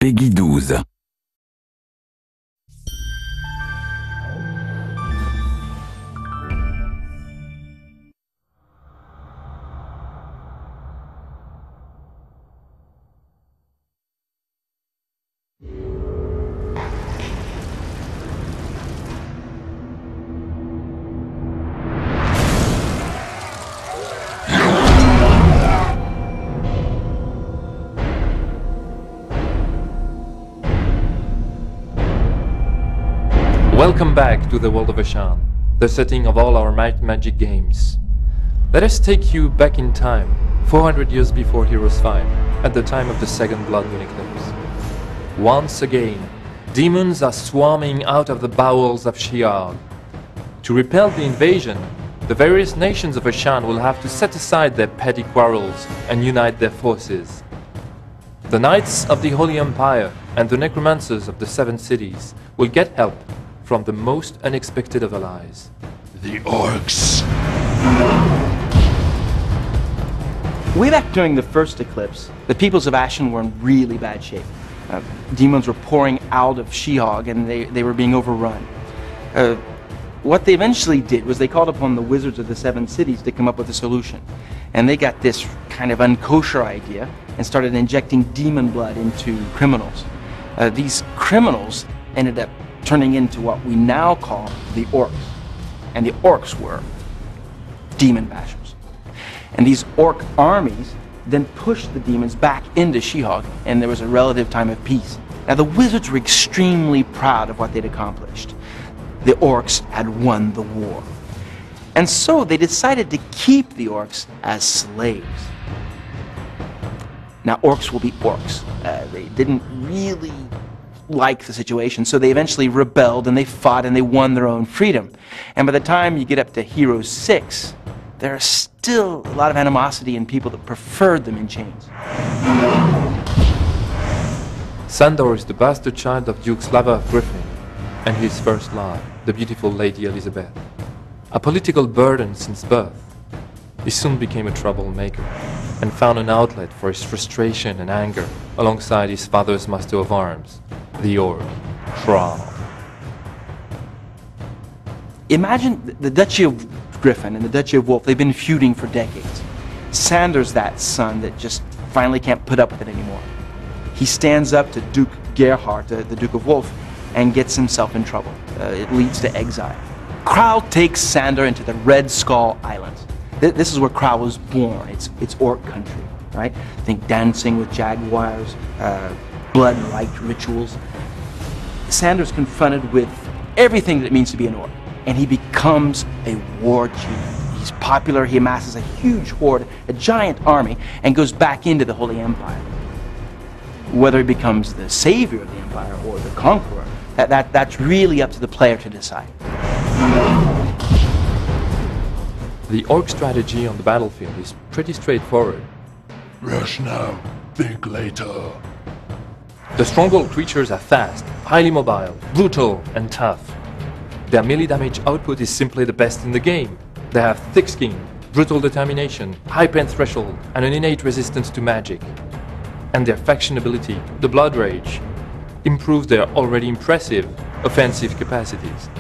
Peggy 12. Welcome back to the world of Ashan, the setting of all our Might Magic games. Let us take you back in time, 400 years before Heroes 5, at the time of the second Blood Moon eclipse. Once again, demons are swarming out of the bowels of Shi'ar. To repel the invasion, the various nations of Ashan will have to set aside their petty quarrels and unite their forces. The Knights of the Holy Empire and the Necromancers of the Seven Cities will get help from the most unexpected of allies. The ORCS. Way back during the first eclipse, the peoples of Ashen were in really bad shape. Demons were pouring out of Shi'ar and they were being overrun. What they eventually did was they called upon the wizards of the Seven Cities to come up with a solution. And they got this kind of unkosher idea and started injecting demon blood into criminals. These criminals ended up turning into what we now call the ORCS. And the ORCS were demon bashers. And these orc armies then pushed the demons back into Shi'ar, and there was a relative time of peace. Now the wizards were extremely proud of what they'd accomplished. The orcs had won the war. And so they decided to keep the orcs as slaves. Now orcs will be orcs. They didn't really like the situation, so they eventually rebelled and they fought and they won their own freedom. And by the time you get up to Heroes 6, there are still a lot of animosity in people that preferred them in chains. Sandor is the bastard child of Duke Slava of Griffin and his first love, the beautiful Lady Elizabeth. A political burden since birth, he soon became a troublemaker and found an outlet for his frustration and anger alongside his father's master of arms, the orc, Thrall. Imagine the Duchy of Griffin and the Duchy of Wolf, they've been feuding for decades. Sandor's that son that just finally can't put up with it anymore. He stands up to Duke Gerhard, the Duke of Wolf, and gets himself in trouble. It leads to exile. Krau takes Sandor into the Red Skull Islands. This is where Krau was born. It's orc country, right? Think dancing with jaguars, blood-like rituals. Sandor's confronted with everything that it means to be an orc, and he becomes a war chief. He's popular, he amasses a huge horde, a giant army, and goes back into the Holy Empire. Whether he becomes the savior of the Empire or the conqueror, that's really up to the player to decide. The orc strategy on the battlefield is pretty straightforward. Rush now, think later. The stronghold creatures are fast, highly mobile, brutal, and tough. Their melee damage output is simply the best in the game. They have thick skin, brutal determination, high pain threshold, and an innate resistance to magic. And their faction ability, the Blood Rage, improves their already impressive offensive capacities.